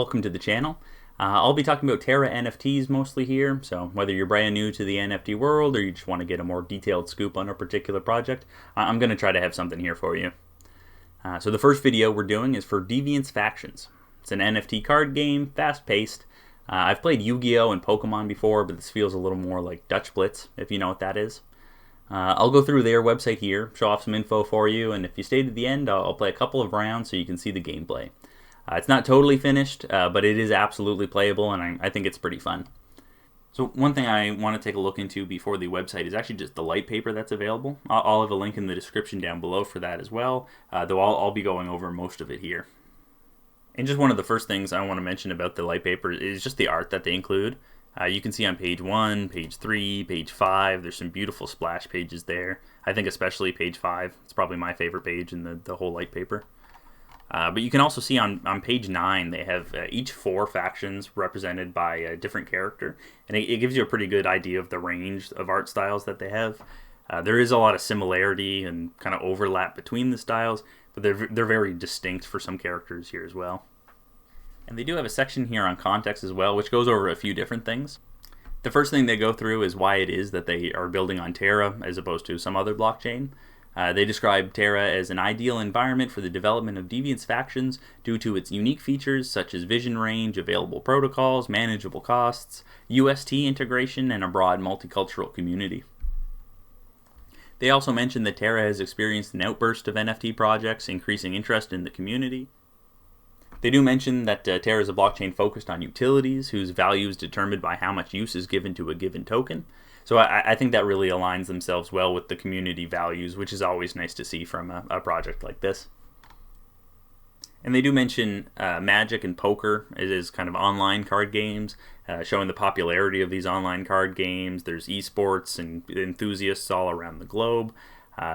welcome to the channel. I'll be talking about Terra NFTs mostly here, so whether you're brand new to the NFT world or you just want to get a more detailed scoop on a particular project, I'm going to try to have something here for you. So the first video we're doing is for Deviants Factions. It's an NFT card game, fast-paced. I've played Yu-Gi-Oh! And Pokemon before, but this feels a little more like Dutch Blitz, if you know what that is. I'll go through their website here, show off some info for you, and if you stay to the end, I'll play a couple of rounds so you can see the gameplay. It's not totally finished, but it is absolutely playable, and I think it's pretty fun. So one thing I want to take a look into before the website is actually just the Litepaper that's available. I'll have a link in the description down below for that as well, though I'll be going over most of it here. And just one of the first things I want to mention about the Litepaper is just the art that they include. You can see on page 1, page 3, page 5, there's some beautiful splash pages there. I think especially page 5. It's probably my favorite page in the whole Litepaper. But you can also see on page 9, they have each 4 factions represented by a different character. And it gives you a pretty good idea of the range of art styles that they have. There is a lot of similarity and kind of overlap between the styles, but they're very distinct for some characters here as well. And they do have a section here on context as well, which goes over a few different things. The first thing they go through is why it is that they are building on Terra as opposed to some other blockchain. They describe Terra as an ideal environment for the development of Deviants Factions due to its unique features such as vision range, available protocols, manageable costs, UST integration, and a broad multicultural community. They also mention that Terra has experienced an outburst of NFT projects, increasing interest in the community. They do mention that Terra is a blockchain focused on utilities, whose value is determined by how much use is given to a given token. So I think that really aligns themselves well with the community values, which is always nice to see from a project like this. And they do mention Magic and Poker as kind of online card games, showing the popularity of these online card games. There's esports and enthusiasts all around the globe.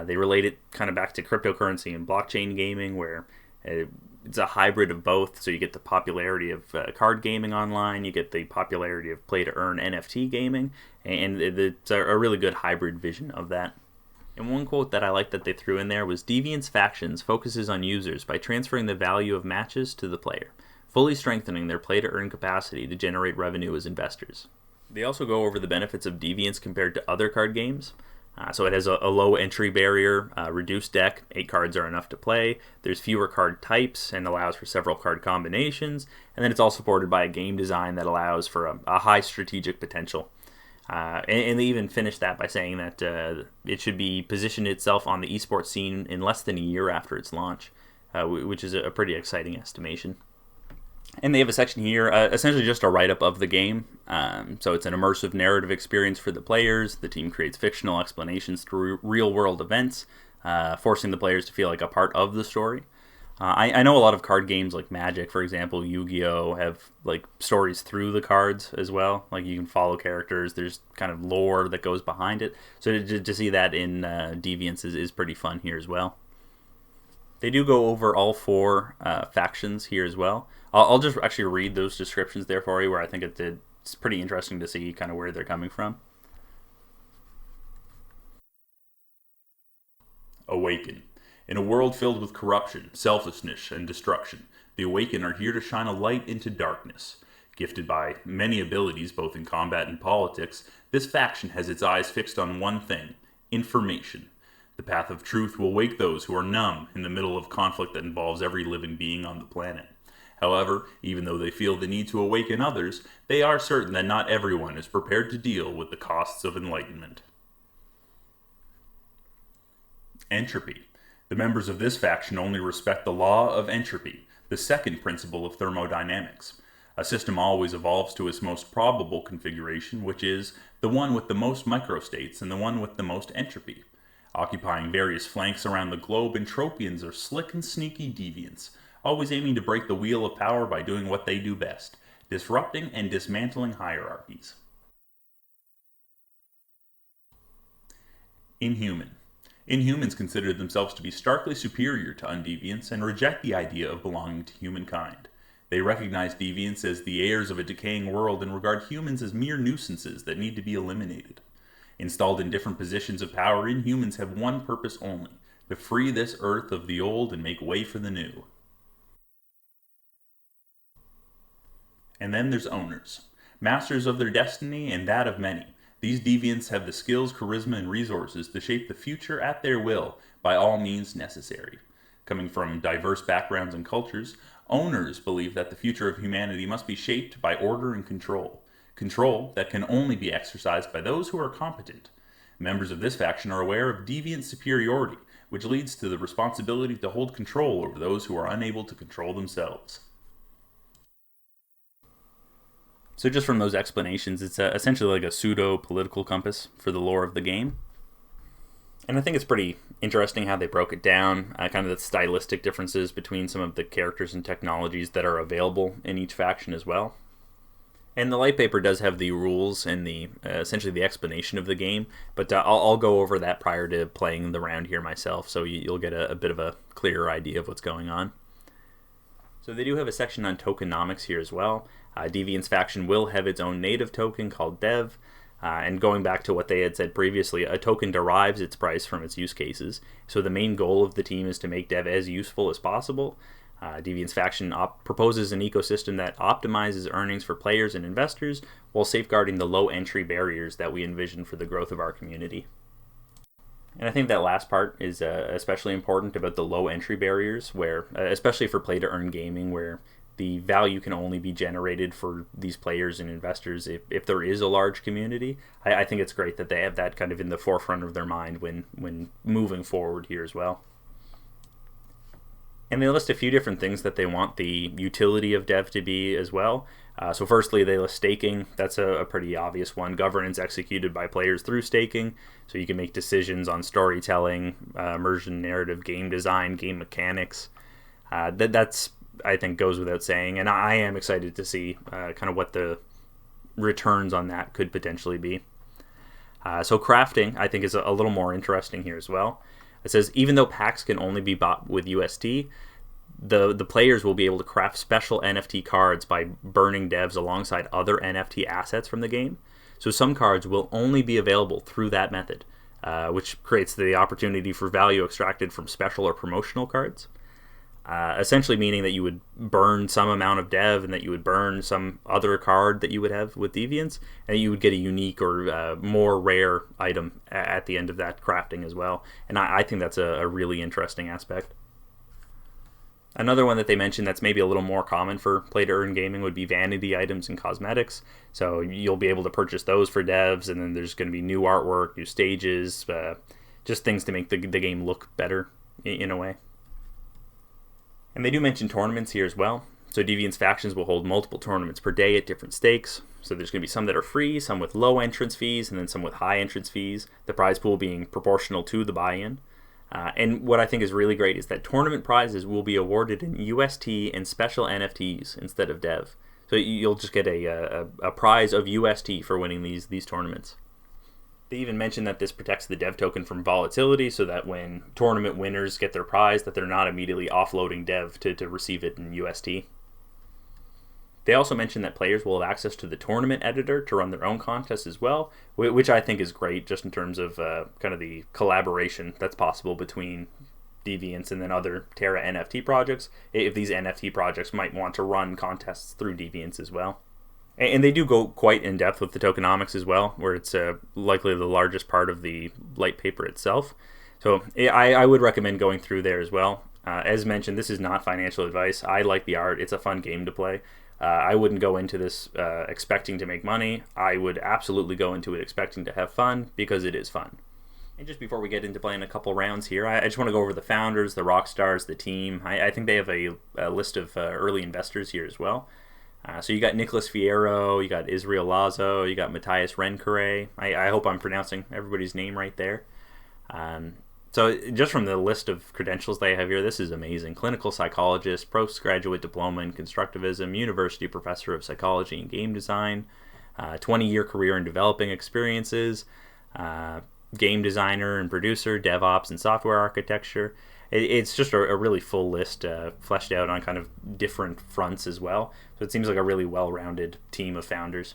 They relate it kind of back to cryptocurrency and blockchain gaming, where it's a hybrid of both. So you get the popularity of card gaming online, you get the popularity of play-to-earn NFT gaming, and it's a really good hybrid vision of that. And one quote that I liked that they threw in there was, "Deviants Factions focuses on users by transferring the value of matches to the player, fully strengthening their play-to-earn capacity to generate revenue as investors." They also go over the benefits of Deviants compared to other card games. So it has a low entry barrier, reduced deck, 8 cards are enough to play, there's fewer card types and allows for several card combinations, and then it's all supported by a game design that allows for a high strategic potential. And they even finished that by saying that it should be positioned itself on the esports scene in less than a year after its launch, which is a pretty exciting estimation. And they have a section here, essentially just a write-up of the game. So it's an immersive narrative experience for the players. The team creates fictional explanations through real-world events, forcing the players to feel like a part of the story. I know a lot of card games like Magic, for example, Yu-Gi-Oh! Have like stories through the cards as well. Like you can follow characters. There's kind of lore that goes behind it. So to see that in Deviants is pretty fun here as well. They do go over all 4 factions here as well. I'll just actually read those descriptions there for you, where I think it's pretty interesting to see kind of where they're coming from. Awaken. In a world filled with corruption, selfishness, and destruction, the Awaken are here to shine a light into darkness. Gifted by many abilities both in combat and politics, this faction has its eyes fixed on one thing: information. The path of truth will wake those who are numb in the middle of conflict that involves every living being on the planet. However, even though they feel the need to awaken others, they are certain that not everyone is prepared to deal with the costs of enlightenment. Entropy. The members of this faction only respect the law of entropy, the second principle of thermodynamics. A system always evolves to its most probable configuration, which is the one with the most microstates and the one with the most entropy. Occupying various flanks around the globe, Entropians are slick and sneaky deviants, always aiming to break the wheel of power by doing what they do best: disrupting and dismantling hierarchies. Inhuman. Inhumans consider themselves to be starkly superior to undeviants and reject the idea of belonging to humankind. They recognize deviants as the heirs of a decaying world and regard humans as mere nuisances that need to be eliminated. Installed in different positions of power, Inhumans have one purpose only: to free this earth of the old and make way for the new. And then there's owners, masters of their destiny and that of many. These deviants have the skills, charisma, and resources to shape the future at their will by all means necessary. Coming from diverse backgrounds and cultures, owners believe that the future of humanity must be shaped by order and control. Control that can only be exercised by those who are competent. Members of this faction are aware of deviant superiority, which leads to the responsibility to hold control over those who are unable to control themselves. So just from those explanations, it's essentially like a pseudo-political compass for the lore of the game. And I think it's pretty interesting how they broke it down, kind of the stylistic differences between some of the characters and technologies that are available in each faction as well. And the Litepaper does have the rules and the essentially the explanation of the game, but I'll go over that prior to playing the round here myself, so you'll get a bit of a clearer idea of what's going on. So they do have a section on tokenomics here as well. Deviants Faction will have its own native token called Dev, and going back to what they had said previously, a token derives its price from its use cases. So the main goal of the team is to make Dev as useful as possible. Deviants Faction proposes an ecosystem that optimizes earnings for players and investors while safeguarding the low entry barriers that we envision for the growth of our community. And I think that last part is especially important about the low entry barriers, where especially for play to earn gaming, where the value can only be generated for these players and investors if there is a large community. I think it's great that they have that kind of in the forefront of their mind when moving forward here as well. And they list a few different things that they want the utility of Dev to be as well. So firstly, they list staking. That's a pretty obvious one. Governance executed by players through staking. So you can make decisions on storytelling, immersion narrative, game design, game mechanics. That's, I think, goes without saying. And I am excited to see kind of what the returns on that could potentially be. So crafting, I think, is a little more interesting here as well. It says, even though packs can only be bought with UST, the players will be able to craft special NFT cards by burning devs alongside other NFT assets from the game. So some cards will only be available through that method, which creates the opportunity for value extracted from special or promotional cards. Essentially meaning that you would burn some amount of dev and that you would burn some other card that you would have with Deviants, and you would get a unique or more rare item at the end of that crafting as well. And I think that's a really interesting aspect. Another one that they mentioned that's maybe a little more common for play-to-earn gaming would be vanity items and cosmetics. So you'll be able to purchase those for devs, and then there's going to be new artwork, new stages, just things to make the game look better in a way. And they do mention tournaments here as well. So Deviants Factions will hold multiple tournaments per day at different stakes. So there's going to be some that are free, some with low entrance fees, and then some with high entrance fees. The prize pool being proportional to the buy-in. And what I think is really great is that tournament prizes will be awarded in UST and special NFTs instead of Dev. So you'll just get a prize of UST for winning these tournaments. They even mention that this protects the dev token from volatility, so that when tournament winners get their prize, that they're not immediately offloading dev to receive it in UST. They also mention that players will have access to the tournament editor to run their own contests as well, which I think is great just in terms of kind of the collaboration that's possible between Deviants and then other Terra NFT projects, if these NFT projects might want to run contests through Deviants as well. And they do go quite in depth with the tokenomics as well, where it's likely the largest part of the Litepaper itself. So I would recommend going through there as well. As mentioned, this is not financial advice. I like the art. It's a fun game to play. I wouldn't go into this expecting to make money. I would absolutely go into it expecting to have fun, because it is fun. And just before we get into playing a couple rounds here, I just want to go over the founders, the rock stars, the team. I think they have a list of early investors here as well. So you got Nicholas Fierro, you got Israel Lazo, you got Matthias Rencoret. I hope I'm pronouncing everybody's name right there. So just from the list of credentials they have here, this is amazing. Clinical psychologist, postgraduate diploma in constructivism, university professor of psychology and game design, 20-year career in developing experiences, game designer and producer, DevOps and software architecture. It's just a really full list, fleshed out on kind of different fronts as well. So it seems like a really well-rounded team of founders.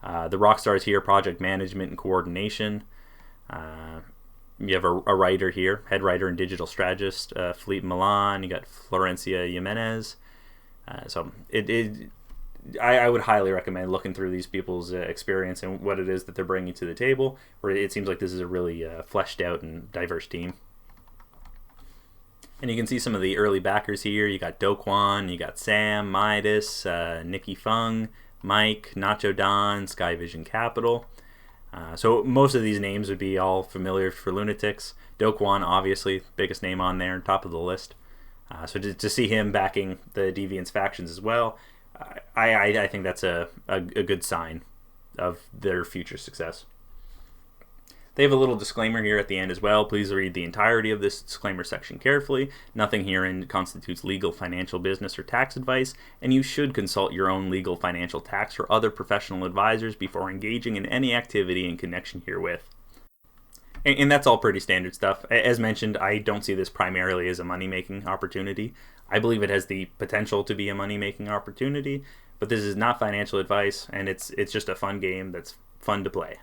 The rock stars here: project management and coordination. You have a writer here, head writer and digital strategist, Philippe Milan. You got Florencia Jimenez. So I would highly recommend looking through these people's experience and what it is that they're bringing to the table, where it seems like this is a really fleshed out and diverse team. And you can see some of the early backers here. You got Dokwon, you got Sam, Midas, Nikki Fung, Mike, Nacho Don, Sky Vision Capital. So most of these names would be all familiar for Lunatics. Dokwon, obviously, biggest name on there, top of the list. So to see him backing the Deviants Factions as well, I think that's a good sign of their future success. They have a little disclaimer here at the end as well. Please read the entirety of this disclaimer section carefully. Nothing herein constitutes legal, financial, business, or tax advice, and you should consult your own legal, financial, tax, or other professional advisors before engaging in any activity in connection herewith. And that's all pretty standard stuff. As mentioned, I don't see this primarily as a money-making opportunity. I believe it has the potential to be a money-making opportunity, but this is not financial advice, and it's just a fun game that's fun to play.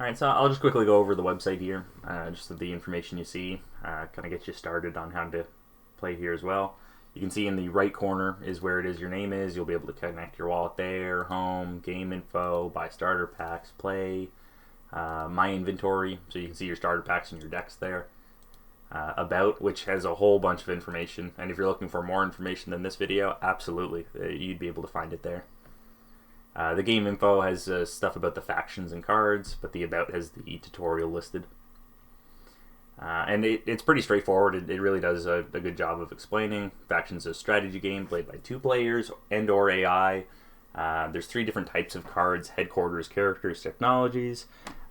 Alright, so I'll just quickly go over the website here, just the information you see, kind of get you started on how to play here as well. You can see in the right corner is where it is your name is. You'll be able to connect your wallet there, home, game info, buy starter packs, play, my inventory, so you can see your starter packs and your decks there. About, which has a whole bunch of information, and if you're looking for more information than this video, absolutely, you'd be able to find it there. The game info has stuff about the factions and cards, but the about has the tutorial listed. And it's pretty straightforward. It really does a good job of explaining. Factions is a strategy game played by 2 players and or AI. There's 3 different types of cards: headquarters, characters, technologies.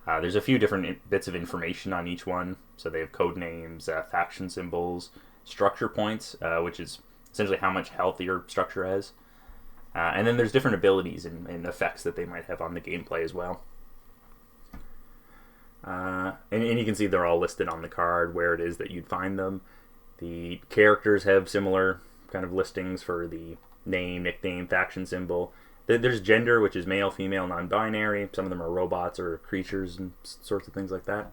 There's a few different bits of information on each one. So they have code names, faction symbols, structure points, which is essentially how much health your structure has. And then there's different abilities and effects that they might have on the gameplay as well. And you can see they're all listed on the card, where it is that you'd find them. The characters have similar kind of listings for the name, nickname, faction symbol. There's gender, which is male, female, non-binary. Some of them are robots or creatures and sorts of things like that.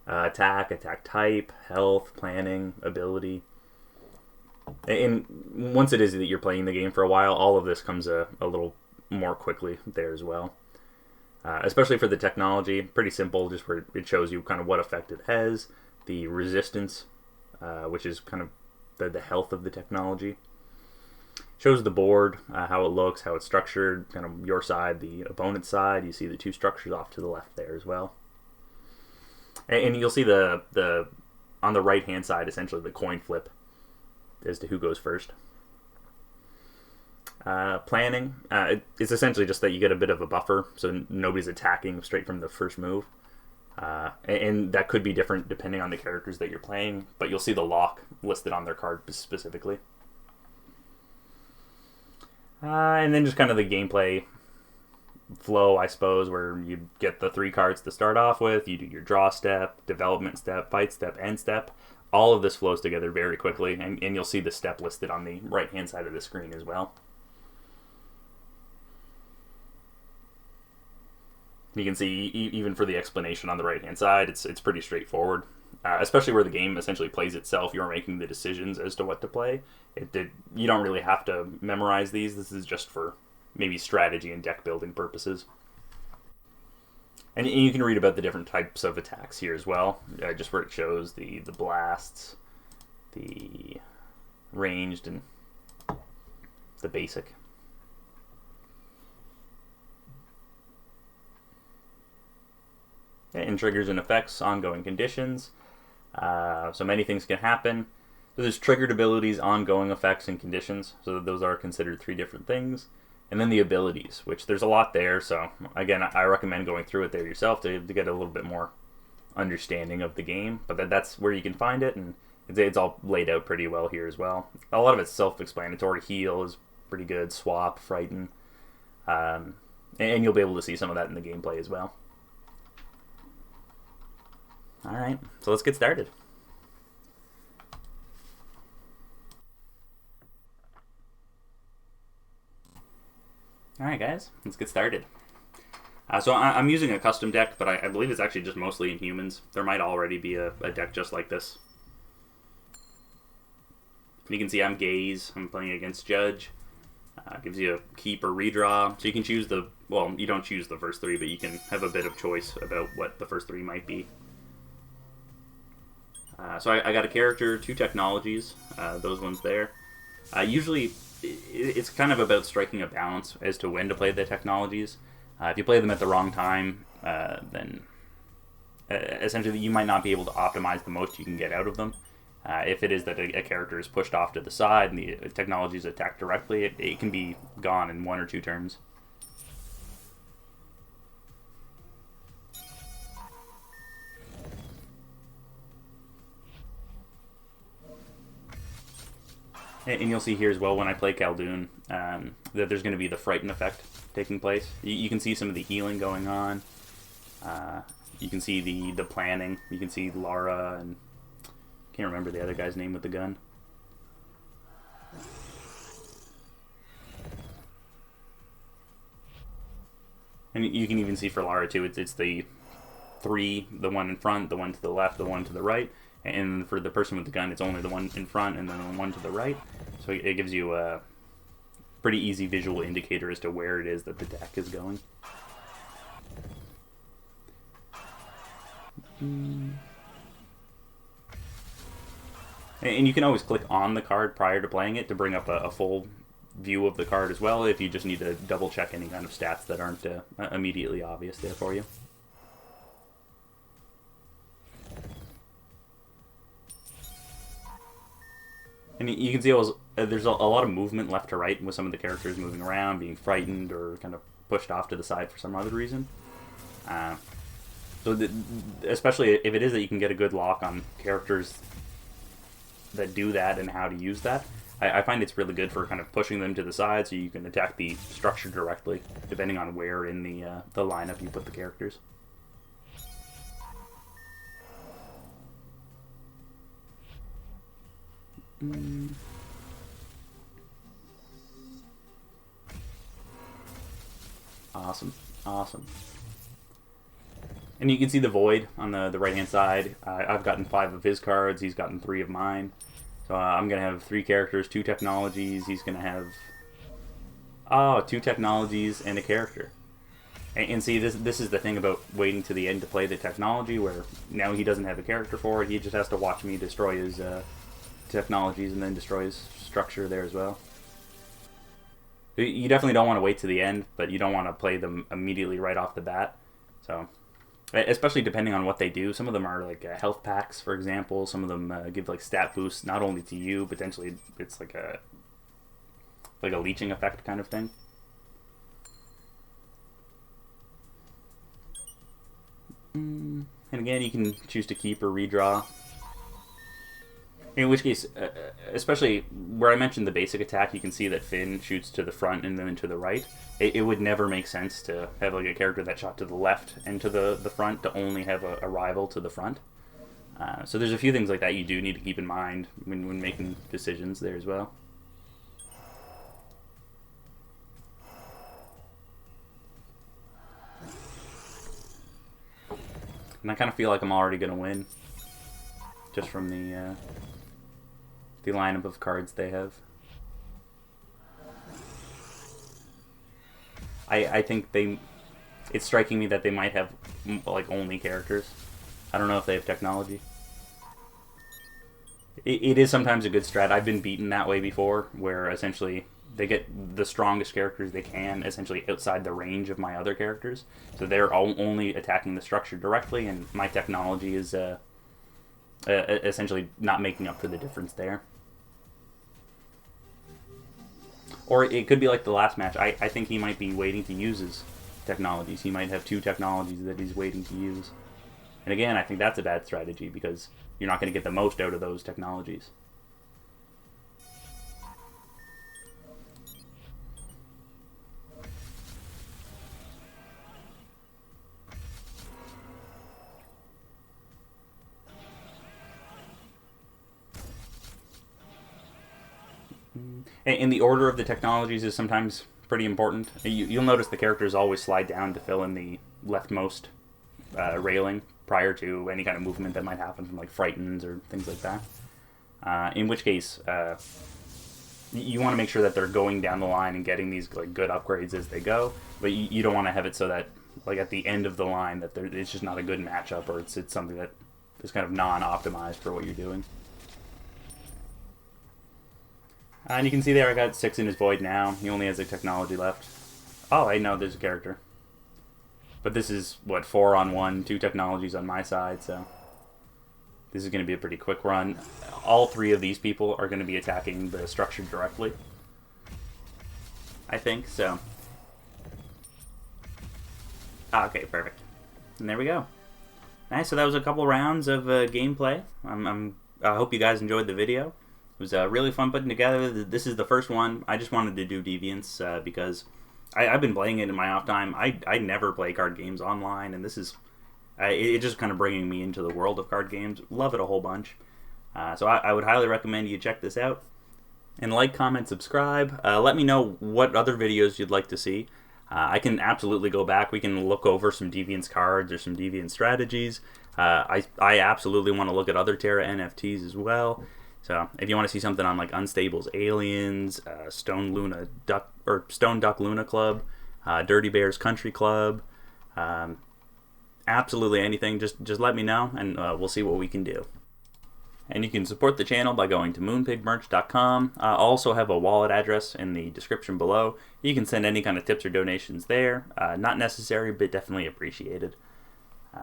Attack type, health, planning, ability. And once it is that you're playing the game for a while, all of this comes a little more quickly there as well. Especially for the technology, pretty simple, just where it shows you kind of what effect it has, the resistance, which is kind of the health of the technology. Shows the board, how it looks, how it's structured, kind of your side, the opponent's side. You see the 2 structures off to the left there as well. And you'll see the on the right hand side, essentially the coin flip as to who goes first. Planning, it's essentially just that you get a bit of a buffer, so nobody's attacking straight from the first move. And that could be different depending on the characters that you're playing, but you'll see the lock listed on their card specifically. And then just kind of the gameplay flow, I suppose, where you get the 3 cards to start off with, you do your draw step, development step, fight step, end step. All of this flows together very quickly, and you'll see the step listed on the right-hand side of the screen as well. You can see, even for the explanation on the right-hand side, it's pretty straightforward. Especially where the game essentially plays itself, you're making the decisions as to what to play. You don't really have to memorize these. This is just for maybe strategy and deck building purposes. And you can read about the different types of attacks here as well, just where it shows the blasts, the ranged, and the basic. And triggers and effects, ongoing conditions. So many things can happen. So there's triggered abilities, ongoing effects, and conditions. So those are considered 3 different things. And then the abilities, which there's a lot there. So again, I recommend going through it there yourself to get a little bit more understanding of the game. But that's where you can find it, and it's all laid out pretty well here as well. A lot of it's self-explanatory. Heal is pretty good. Swap, frighten. And you'll be able to see some of that in the gameplay as well. Alright, so let's get started. Alright guys, let's get started. So I'm using a custom deck, but I believe it's actually just mostly in humans. There might already be a deck just like this. You can see I'm Gaze. I'm playing against Judge. Gives you a keep or redraw. So you can choose the... Well, you don't choose the first three, but you can have a bit of choice about what the first three might be. So I got a character, 2 technologies, those ones there. Usually, it's kind of about striking a balance as to when to play the technologies. If you play them at the wrong time, then essentially you might not be able to optimize the most you can get out of them. If it is that a character is pushed off to the side and the technology is attacked directly, it can be gone in 1 or 2 turns. And you'll see here as well when I play Khaldun that there's going to be the frighten effect taking place. You can see some of the healing going on. You can see the planning. You can see Lara and... Can't remember the other guy's name with the gun. And you can even see for Lara too, it's the 3, the one in front, the one to the left, the one to the right. And for the person with the gun, it's only the one in front and then the one to the right. So it gives you a pretty easy visual indicator as to where it is that the deck is going. And you can always click on the card prior to playing it to bring up a full view of the card as well if you just need to double check any kind of stats that aren't immediately obvious there for you. And you can see there's a lot of movement left to right with some of the characters moving around, being frightened or kind of pushed off to the side for some other reason. Especially if it is that you can get a good lock on characters that do that and how to use that, I find it's really good for kind of pushing them to the side so you can attack the structure directly, depending on where in the lineup you put the characters. Awesome. And you can see the Void on the right-hand side. I've gotten 5 of his cards. He's gotten 3 of mine. So I'm going to have 3 characters, 2 technologies. He's going to have... 2 technologies and a character. And see, this is the thing about waiting to the end to play the technology, where now he doesn't have a character for it. He just has to watch me destroy his technologies and then destroy his structure there as well. You definitely don't want to wait to the end, but you don't want to play them immediately right off the bat. So... especially depending on what they do. Some of them are like health packs, for example. Some of them give like stat boosts, not only to you, potentially it's like a leeching effect kind of thing. And again, you can choose to keep or redraw. In which case, especially where I mentioned the basic attack, you can see that Finn shoots to the front and then to the right. It would never make sense to have like a character that shot to the left and to the front to only have a rival to the front. So there's a few things like that you do need to keep in mind when making decisions there as well. And I kind of feel like I'm already going to win just from the lineup of cards they have. I think it's striking me that they might have like only characters. I don't know if they have technology. It is sometimes a good strat. I've been beaten that way before, where essentially they get the strongest characters they can essentially outside the range of my other characters. So they're only attacking the structure directly, and my technology is essentially not making up for the difference there. Or it could be like the last match. I think he might be waiting to use his technologies. He might have 2 technologies that he's waiting to use. And again, I think that's a bad strategy because you're not going to get the most out of those technologies. And the order of the technologies is sometimes pretty important. You'll notice the characters always slide down to fill in the leftmost railing prior to any kind of movement that might happen from like frightens or things like that. In which case, you want to make sure that they're going down the line and getting these like good upgrades as they go, but you don't want to have it so that like at the end of the line that it's just not a good matchup, or it's something that is kind of non-optimized for what you're doing. And you can see there I got 6 in his void now. He only has a technology left. Oh, I know there's a character. But this is, what, 4 on 1, 2 technologies on my side, so this is going to be a pretty quick run. All 3 of these people are going to be attacking the structure directly, I think, so. Okay, perfect. And there we go. Nice, so that was a couple rounds of gameplay. I hope you guys enjoyed the video. It was really fun putting together. This is the first one. I just wanted to do Deviants because I've been playing it in my off time. I never play card games online, and this is it just kind of bringing me into the world of card games. Love it a whole bunch. So I would highly recommend you check this out. And like, comment, subscribe. Let me know what other videos you'd like to see. I can absolutely go back. We can look over some Deviants cards or some Deviant strategies. I absolutely want to look at other Terra NFTs as well. So if you want to see something on like Unstable's Aliens, Stone Duck Luna Club, Dirty Bears Country Club, absolutely anything, just let me know, and we'll see what we can do. And you can support the channel by going to moonpigmerch.com. I also have a wallet address in the description below. You can send any kind of tips or donations there. Not necessary, but definitely appreciated.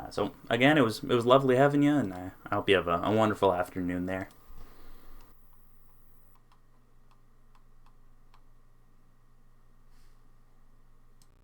So again, it was lovely having you, and I hope you have a wonderful afternoon there.